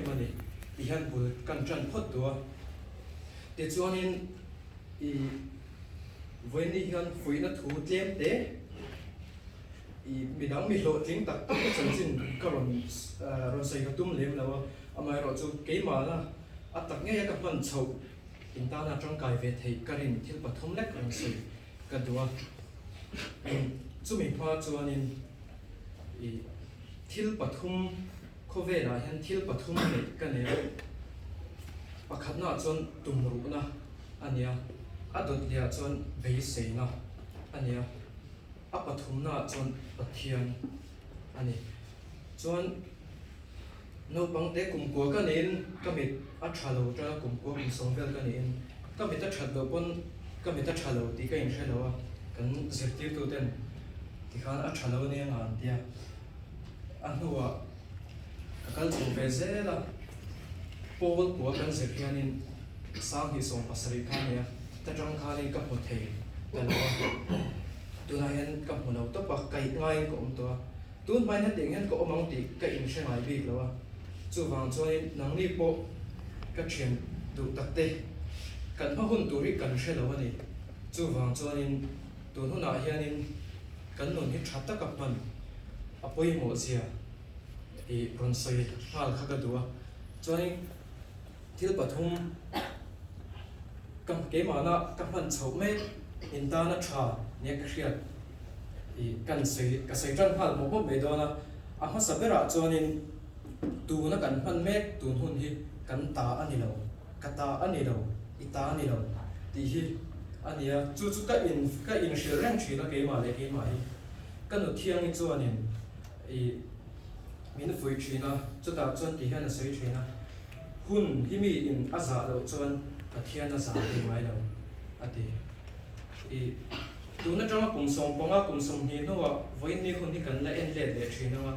mani ihan bul kan tran phot tua te chuanin I voini hian fuina thu tlem te I midang mi hlo tling tak tak chanchin karon ron sai tum lem lawa amai ro chu keima na atak nge ka pan chho intana tang kai ve thei karin thil pathum lek ron sai ka dua chumi pha chuanin I thil pathum khove la hian thil pathum le ka ne pakhat na chon tumru na ania adot lia chon vei seina ania a pathum na chon pathian ani chon no pangte kumko ka nen kamit a thalo tra kumko kum songvel ka nen kamit a thalo pon kamit a thalo ti ka in thalo kan zirtir tu ten ti khan a thalo ne ngan tia anhuwa akal chu vezela pol ko kan zirhianin sang hi song pasari khania ta tang khali ka hothei talawa tunayan ka munaw to pa kai ngai ko to tun mai na ding hen ko omang ti ka in shengai bi lawa chu wang choi nang ni po ka chen du takte kan ma hun turi kan shelawa ni chu wang choi tun hu na hianin kan non hi thatta ka pan apoi mo zia I bronsoi hal khaga duwa choi thil pathum kam ke mana kam han chho me inta na tha ne ka hriat I kan sei ka sei tang hal mo bo me do na a ma sabera chonin tu na kan han me tu hun hi kan ta ani lo ka ta ani lo I ta ani lo ti hi ania chu chu ka in shil rang thi na ke ma le ke ma hi kan u thiang I chonin I min fui thina chu ta chon ti hian a sei thina hun hi mi in aza lo chon pathian a za ti mai lo ati I tuna tama kum song ponga kum song ni no wa voin ni hun ni kan la en le le thina wa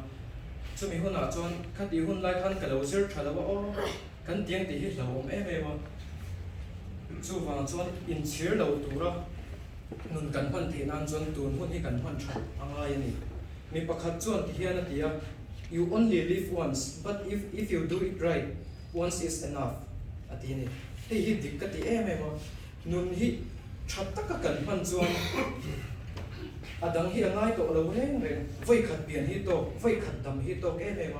chumi hun a chon kha ti hun lai khan ka lo zir thala wa o kan tiang ti hi lo om em em wa chu wang chon in chir lo tura nun kan phan the nan chon tun hun hi kan phan tha anga yani mi pakhat chon ti hian a tia you only live once, but if you do it right, once is enough. Atini. Hey, he dikkati emema. Nun hi chatta ka kan pan chuan. Adang hi angai to lo reng reng. Voi khat pian hi to, voi khat dam hi to emema.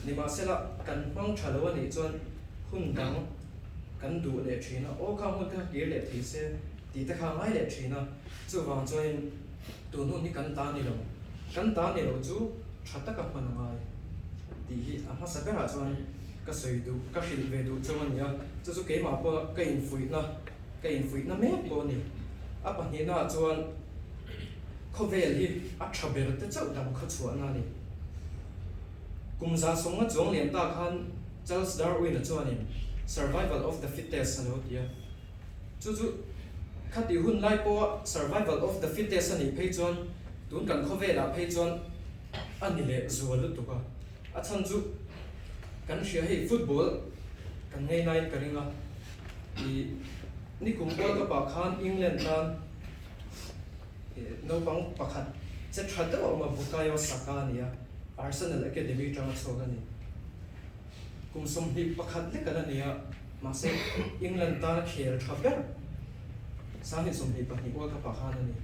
Ni ma sela kan mang thalo ani chuan hun dang kan du le thina. O kha hun ta ki le thi se ti ta kha ngai le thina. Chu wang chuan tu nu ni kan ta ni lo. Kan ta ni lo chu chatta ka pan ngai. Thì amma sabera chuan ka soi du ka hil ve du chuan ya chu chu ke ma pa ka in fui na me ko ni a pa ni na chuan khovel hi a thaber te chau dam kha chuan na ni kumza songa chong lem ta khan Charles Darwin a chuan in survival of the fittest ano tia chu chu khati hun lai po survival of the fittest ani phei chuan tun kan khovela phei chuan ani le zual tu ka a chan chu kan hria hei football kan ngei nai karinga I ni kum bol ka pa khan England tan no bang pakhat che thata ma bukayo saka nia Arsenal academy tang choga ni kum som hi pakhat le kana nia ma se England ta khel thaber sa ni som hi pa ni ka pa khan ni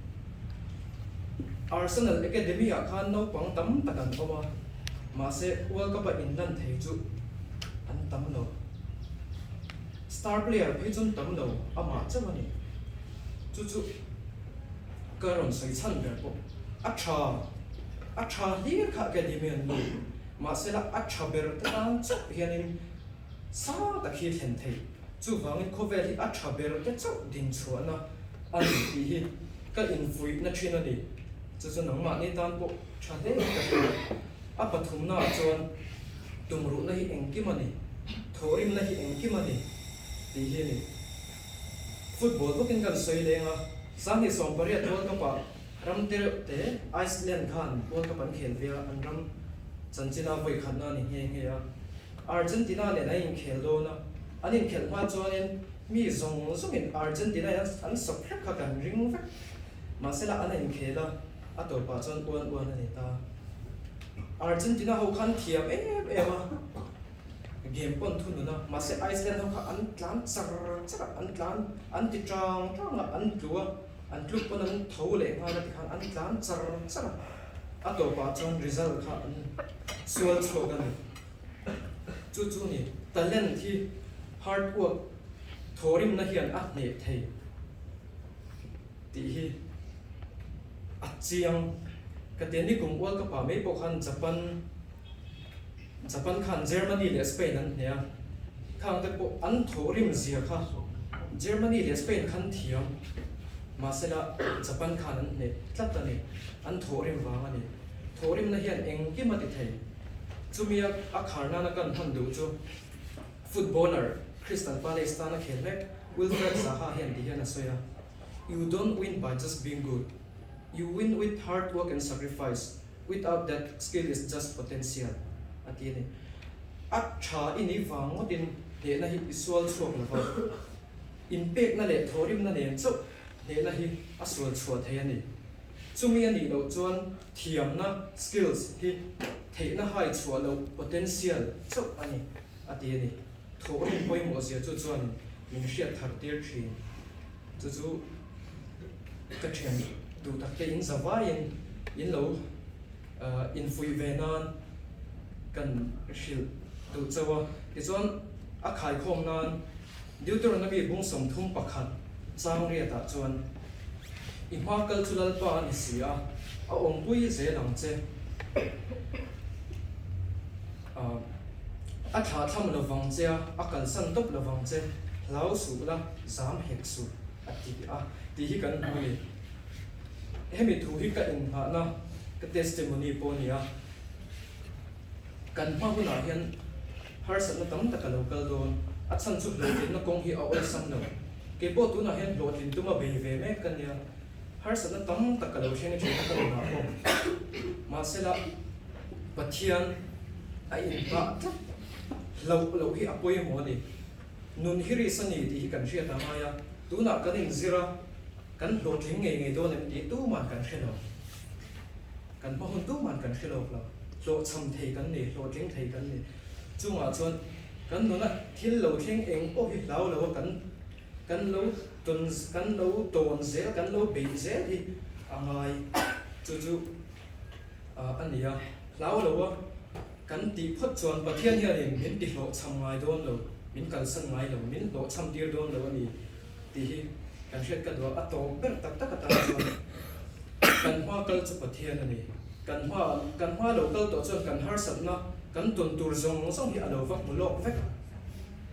Arsenal academy a khan no pang tam takan oma ma se World Cup in nan thei chu an tam lo star player phei chun tam lo ama chamani chu chu karon sai chan ber po a tha hi kha academy an ni ma se la a tha ber ta chu hianin sa ta khi thlen thei chu wangin khovel hi a tha ber te chu din chuana an ti hi ka in fui na thina ni chu chu nang ma ni tan po tha le ka a pathum na chuan tumru na hi engki mani thorim na hi engki mani ti hi ni football bokin kan soi lenga sang hi som pariat world cup a ramter te Iceland khan world cup an khel via an ram chanchina voi khanna ni he ya Argentina le na in khel do na anin khel ma chuan mi zong in Argentina an sophek kha kan ring vek ma sela an in khela ato pa chuan uan ani ta Argentina ho khan thiam em game pon thu nu na ma se Iceland ho kha an tlan char an tlan an ti tang an tlua an tlu pon an tho le nga na ti khan an tlan char a to pa chon result kha an sual chho gan chu ni talent thi hard work thorim na hian a ne thei ti hi a chiang ka te ni kum world cup pa me po khan Japan khan Germany le Spain an ne khang te po an thorim zia kha Germany le Spain khan thiam ma sela Japan khan an ne tlat ta ni an thorim wang ani thorim na hian eng ki ma ti thei chumia a kharna na kan han du chu footballer Crystal Palace ta na khel me Wilfred Zaha hian ti hian a soya you don't win by just being good you win with hard work and sacrifice without that skill is just potential atini a tha ini wango tin he na hi isual chuak la ba impact na le thorim na ne chu he na hi asual chuat he ani chumi ani lo chuan thiam na skills hi thei na hai chua lo potential chu ani atini thorim poi mo sia chu chuan min hria thar tir thi chu ka thian du tak te in zawai in lo in fui venan kan hil tu chawa ti chuan a khai khom nan Deuteronomy bung som thum pakhat chang ria ta chuan i ma cultural pa ni sia a ong pui ze lang che a tha tham lo wang che a kal san top lo wang che lau su la zam hek su ati a ti hi kan hui hemi thu hi ka in ha na ka testimony po nia kan ma huna hian har san na tam ta ka local don a chan chu lo tin na kong hi a ol sam no ke po tu na hian lo tin tu ma be ve me kan nia har san na tam ta ka lo heng che ka na ko ma sela pathian a in ba lo hi a poi mo ni nun hi ri sani ti hi kan hria ta ma ya tu na kan in zira kan lo thing nge do nem ti tu man kan khelo kan ma hun tu man kan khelo la lo cham thei kan ni lo thing thei kan ni chunga chuan kan nu na thil lo thing eng po hi lau lo kan lo ton zel kan lo be zel hi angai chu ania lau lo kan ti phot chuan pathian hian in min ti lo cham ngai don lo min kal san ngai lo min lo cham tir don lo ni ti hi kan hret ka do a to ber tak tak ta chuan kan hwa kal chu pathian ani kan hwa lo kal to chuan kan har sat na kan tun tur zong song hi alo vak mu lok vek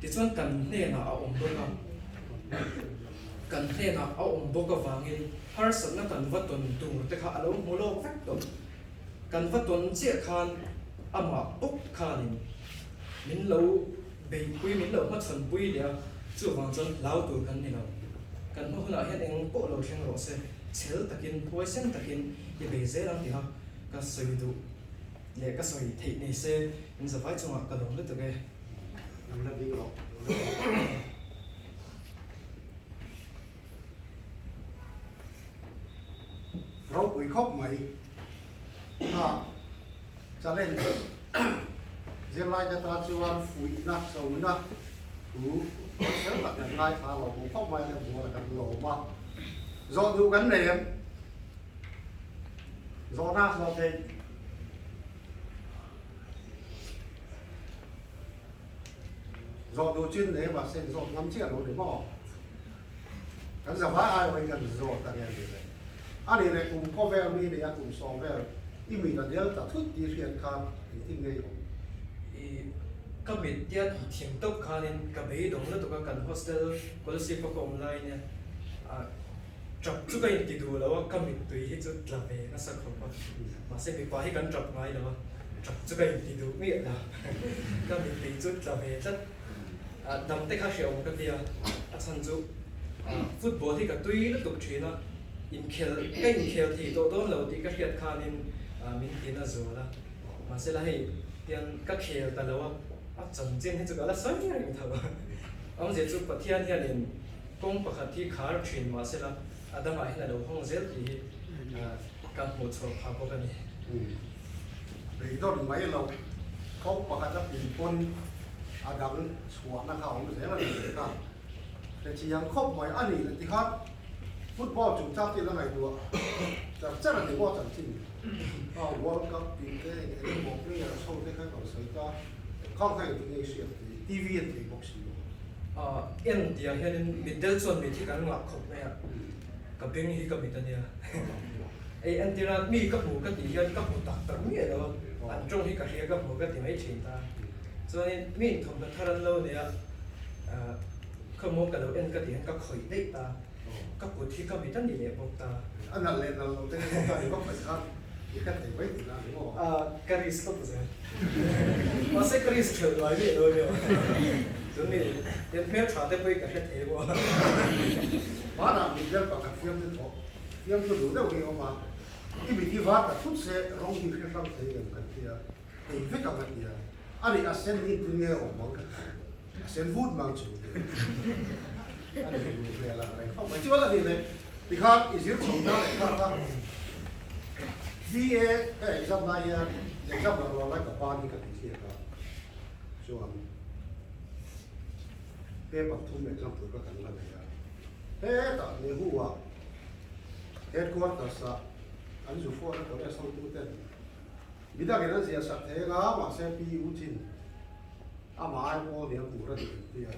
ti chuan kan hne na a om do na kan hne na a om bo ka wangin har sat na kan va tun tur te kha alo mu lok vek to kan va tun che khan ama pok khanin min lo be pui min lo ma chan pui dia chu wang chuan lau tur kan ni lo kan ma huna hian eng po lo theng ro se chel takin poison takin ye be ze lang ti ha ka soi du le ka soi thei nei se in za vai chunga ka dong le to ge nam la bi ro ro pui khop mai ha cha lên riêng lai cho ta chuan phui na sâu na u sẽ là cái lai pha lò cũng khóc mai là bùa là cái lò mà do đủ gắn này em do na do thế do đủ chuyên đấy và xem do ngắm chiếc nó để bỏ cái giờ phá ai vậy cần do ta nghe gì đấy anh này cũng có vẻ mi để cũng so vẻ ý mình là nhớ ta thút đi hiện khám thì nghe ka mit tia thim tok khanin ka be dong la to ka kan hostel policy ko online ne a chap chu ka in ti du lo ka mit tui hi chu tla ve na sa kho pa ma se mi pa hi kan chap ngai lo chap chu ka in ti du mi la ka mit ti chu tla ve chat a dam te kha sheu ka tia a chan chu football hi ka tui la tuk thina in khel thi to don lo ti ka hiat khanin min ti na zo la ma se la hei tian ka khel ta lo a chang chen he chu ala sai ni ring thawa ang je chu pathian hian in kong pakhat thi khar thin ma se la adama hin lo hong zel ti ka mo chho kha ko ka ni để đó là mấy lâu không có cái gì con adang suana ka ong se la ni ka le chi yang khop mai ani le ti khat football chung chak ti la ngai tu cha cha la ni bo chan chin world cup ti ke mo player so te khai ko sai ta khong khai ti nei se TV ti boxing India hian middle zone mi thi kan ngak khop mai ka beng hi ka mi ta nia ai antina mi ka bu ka ti hian ka bu tak tak mi lo an trong hi ka hria ka bu ka ti mai chin ta cho nên mi thom ta tharan lo nia ka mo ka lo en ka ti ka khoi dei ta ka bu thi ka mi ta ni le bok ta anh là lo te ka ni ko phải khat ni ka te wai ti na ni mo ka ris ko ze ma se ka ris chhe lai mi lo nia cho nên den phe cha te pai ka he the bo mà là mình rất là phiền thế thôi phiền tôi đủ đâu cái mà cái bị cái vắt là chút sẽ rong đi cái trong thế cái kia thì phải cầm cái kia anh ấy xem đi từ nghe ở mong cái xem vút mang chịu anh ấy về là này không phải chưa là gì này thì khác ý kiến chúng ta lại khác khác VA cái exam này exam là loại cái ban cái kia cả cho anh cái bắt thùng exam tôi có cần là này thế tại vì hùa headquarters anh chủ phó nó có cái sau tu tên bây giờ cái nó sẽ sắp thế đó mà sẽ bị ưu tiên mà ai mua thì cũng rất là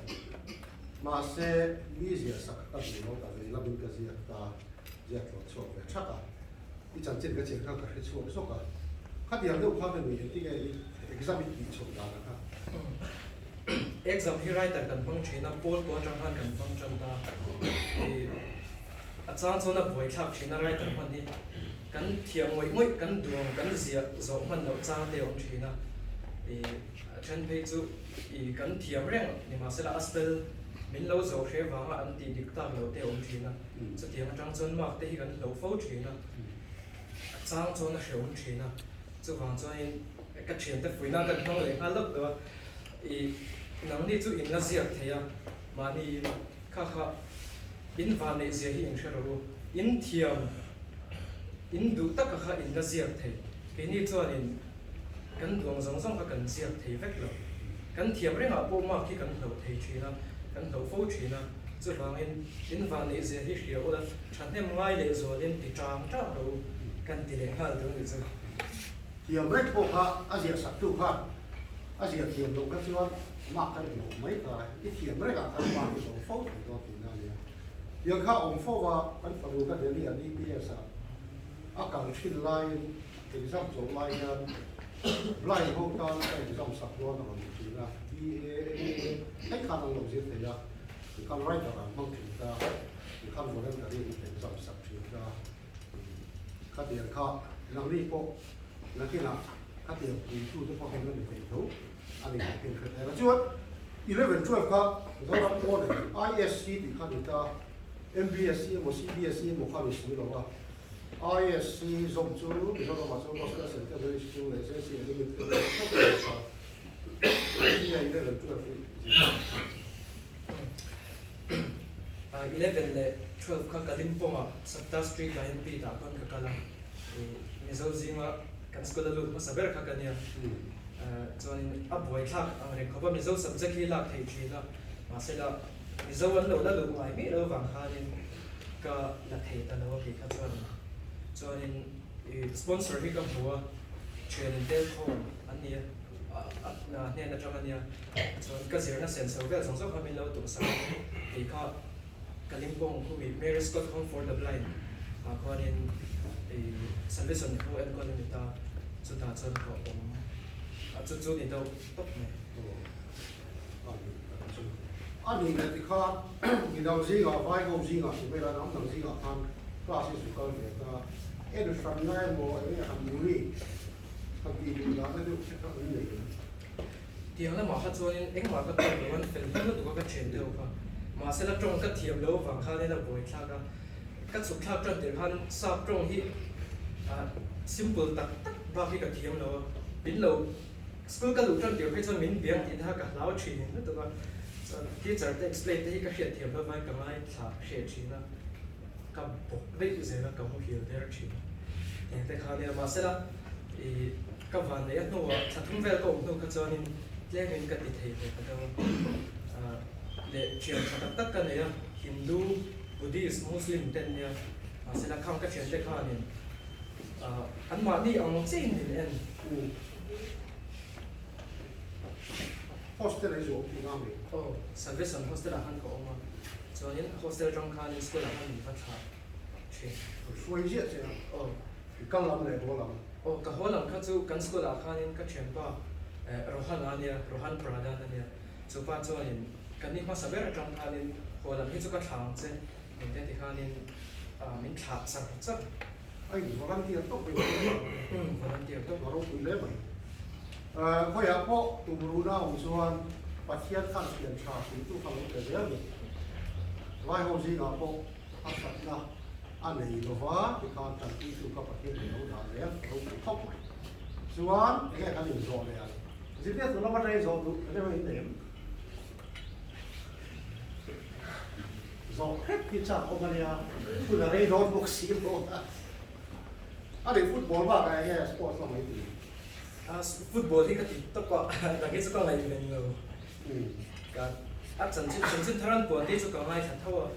mà sẽ bị sẽ sắp tất nhiên nó tại vì là mình cái gì ta giết lột số về chắc à đi chẳng trên cái chuyện khác cái số số cả khác điểm đâu khác bên mình thì cái exam bị số đó là exam hi writer kan phong china pol ko tang han kan phong chang ta a chang chona boi thak china writer man ni kan thiam moi kan duang kan zia zo man lo chang te ong china chen pe chu kan thiam reng ni ma se la astel min lo zo she wa an ti dik ta lo te ong china chu thiam chang chon ma te hi kan lo fo china chang chona she ong china chu wang chon ka chen te fuina kan thong le a lok do nang ni chu in la ziak theya mani kha in van nei zia hi eng sharo in thiam in du tak kha in la ziak the ke ni chuan in kan duang zong zong ka kan ziak thei vek lo kan thiam renga po ma ki kan lo thei thina kan lo fo thina chu wang in van nei zia hi hria ola than hem ngai le zo len ti tang ta lo kan ti le hal dong ni chu thiam rek po kha azia sak tu kha azia thiam lo ka chuan mà cái điều mấy cái thiểm đấy là cái mà cái số phốt thì đó thì là gì giờ khác ông phốt và anh phải luôn cái điều này đi bây giờ càng xin lại thì dòng số lại lại hôm qua cái dòng sập luôn là mình chỉ là đi hết khả năng đầu tiên thì là thì con right là mong chúng ta thì con vừa lên cái đi thì dòng sập chúng ta các điểm khác năng力bộ là cái nào các điểm thì chú cho con nó được thấu anh ấy hiện thực là chuột 11, 12 ka do ra ko ne ISC ti kha ni ta MBSC mo CBSC mo kha ni su lo wa ISC zom chu ni do ma so ko sa ta de su le se si ni mi ta ni ya 11, 12 11 le 12 ka Kalimpong Sabta Street la MP ta kon ka kala ni zo zinga kan skola lu ma saber ka kania chuan a buai thak ang re khoba mi zo subject hi lak thei thina ma se la mi zo an lo la lu mai mi lo wang hanin ka la thei ta lo ki kha chuan sponsor hi ka bua chen del kho an ni na ne na chang ania chuan ka zir na sen so vel song so kha mi lo tu sa ti kha Kalimpong khu mi Mary Scott Home for the Blind khanin salvation khu en ko ni ta chu ta chuan ko chú đi đâu tốt này anh đi này thì khó đi đâu gì cả vài hôm gì cả thì bây giờ nóng gì cả ăn class is có việc ta em phần này mà em làm mũi thằng gì đi đó nó được các vấn đề tiếng là mà hát cho nên anh mà cái tiếng nó phần nó được cái chuyện đâu cả mà sẽ là trong cái thiểm lâu vàng khai nên là buổi khai các số khai trong tiếng hắn sao trong hi simple tắc tắc vào cái thiểm lâu biến lâu school ka lu tran tir phe chon min biang in ha ka lau thi na to teacher te explain te hi ka hriat thiam lo vai ka mai tha hre thina ka bok dei ze na ka mu hi der thi te kha ne ma se la ka van ne no wa tha thum vel ko no ka chon in tlem in ka ti thei te ka do le thiam tak tak ka ne Hindu Buddhist Muslim ten ne se la kham ka thiam te kha ni an ma ni ang chin din en hostel ấy rồi thì ngang đi Salvation hostel a han ko ma so in hostel trong khan in school a han ni fa tha che xuôi giết chứ thì căn lắm này bố lắm ka holam kha chu kan school a khan in ka thiam pa Rohan ania Rohan Pradhan ania chu pa chu in kan ni ma saber trong khan in holam hi chu ka thang che in te ti khan in min tha sang chắc anh volunteer tốt với volunteer to nó cũng lấy vậy có nhà có tụi bố nào xuân bắt thiết khăn tiền trả thì tụi khăn cái gì vậy vài hôm gì nào có ăn sạch nào anh này đồ vá thì con chẳng đi tụi các bắt thiết để nấu đá đấy nấu cái thóc này xuân cái cái gì rồi này dịp tết tụi nó bắt đây rồi tụi cái này để rồi hết cái chả ông anh à tụi là đây rồi một xí rồi anh để football vào cái sport là mấy gì football thì cái tất cả là cái số này mình ngờ cả chân chân thằng của tí số còn lại thật thâu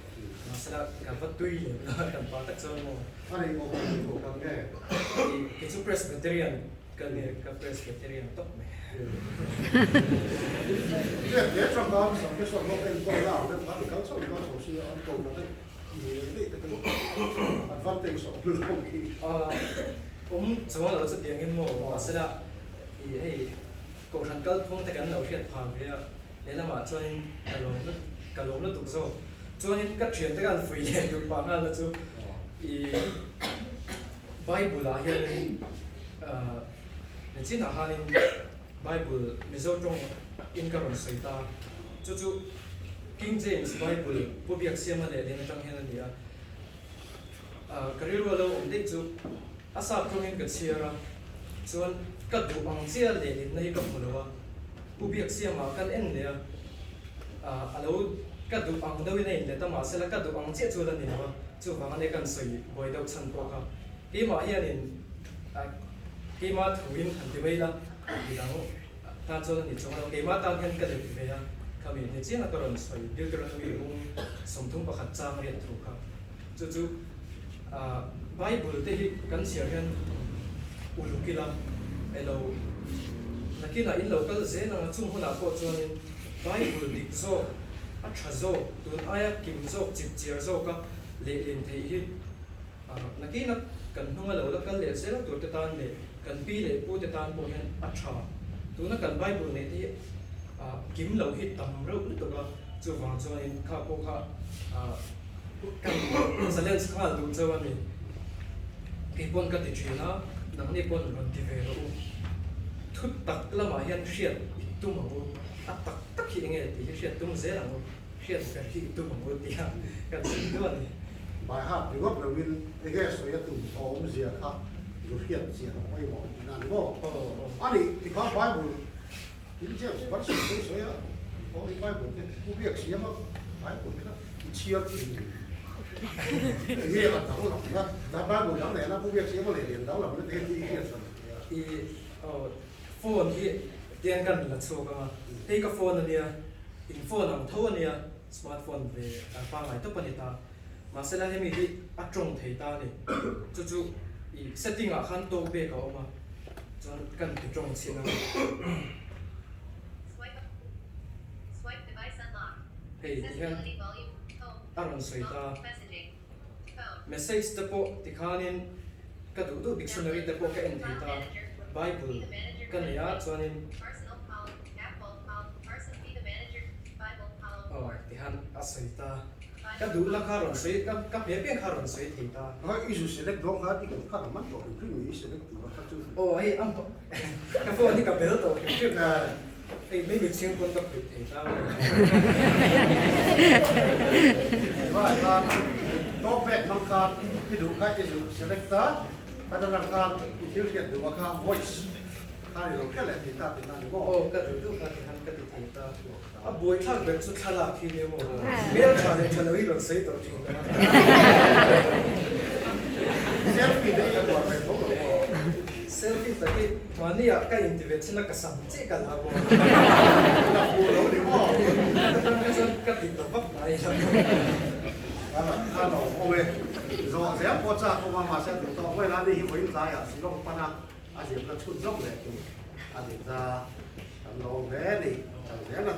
mà sẽ là cả vật tùy là cả bao tất sơn mà anh ấy có cái gì cũng nghe cái số Presbyterian cái Presbyterian tốt này cái trong đó cái số nóเป็นตัวเราเนี่ยมันเขาส่งมาส่งชื่ออันตรงนั้นนี่แต่advantage ของเรื่องนี้ ผมสมมติเราจะเรียนกันโม่sẽ là hey cổ thần cơ phong tại cái đầu tiên phàm kia nên là mà cho nên cả lồng nó tụt sâu cho nên các chuyện tại cái free hiện được bằng là chú Bible là hiện nên chỉ là hai Bible mình do trong in cái phần sợi ta chú King James Bible bộ việc xem mà để trong hiện này cái điều đó ông đấy chú asa trong cái chia ra cho các đủ bằng chia để này các món đồ bộ việc xem mà cái em này alo các đủ bằng đâu này để ta mà sẽ là các đủ bằng chia cho là này mà cho bằng này cần sợi bồi đầu chân bộ cả cái mà hiện này cái mà thủ in thành thì bây là thì đó ta cho là này cho cái mà ta hiện cái được về à cái mình này chỉ là cái lần sợi điều cái lần mình cũng sống thung bạc trang hiện thủ cả chú Bible thì cần sửa hiện ulukila elo nakina in local zena chung huna ko chuan Bible dik zo a tha zo tun aya kim zo chip chiar zo ka le len thei hi nakina kan hnunga lo la kal le se la tur te tan le kan pi le pu te tan po hian a tha tuna kan Bible ne ti kim lo hi tam ro lu to ka chu wang chuan in kha po kha kan silence kha du chawan ni ki pon ka ti thina nang ni pon ron ti ve ro thut tak la ma hian hriat tu ma u a tak tak hi nge ti hriat tum ze la mu hriat ka hi tu ma u ti ha ka ti do ni bài hát thì góp là viên cái số tụ ôm gì khác rồi hiện gì nó quay bỏ nàn vô anh thì có Bible thì chứ bắt số số có cái Bible cái công việc gì mà Bible cái chia thì nghe là thấu lòng đó là Bible đó này nó công việc gì mà liền đó là nó tên gì hết rồi phone thì tiền cần là số cái mà cái phone này in phone làm thâu này smartphone về phang lại tốt hơn ta mà sẽ là cái mình đi áp dụng thấy ta này chú setting ở khán tô bê có mà cho cần phải trồng xin nào hey thì hiện aaron soi ta message tập bộ thì khá nên các đủ dictionary tập bộ cái anh thấy ta Bible cái này á cho nên thì hắn soi ta các đủ là khá rồi soi các bé bé khá rồi soi thì ta nói isu select dong hati kan khá là mất rồi cái người select thì nó khá chứ ấy âm các phone thì các bé tổ chứ là thì mấy việc xem con tập thì ta và top back mang card cái đủ cái isu selector pada mang card itu dia dua card voice hari lo cái này thì ta thì nó có các đủ các thì hắn các thì ta buổi thang về chút thà là khi nhiều mà biết thà thì thà nói rồi xây tổ chức selfie đây là gọi là selfie tadi mani ya ka intivate na kasam che ka la ko là phù lỗ đi mò ka san ka ti to bak nai la à nó ok rồi sẽ có cha không mà sẽ được to quay lại đi với giá à chỉ có pana à chỉ là chút dốc này à chỉ ra nó bé đi chẳng lẽ là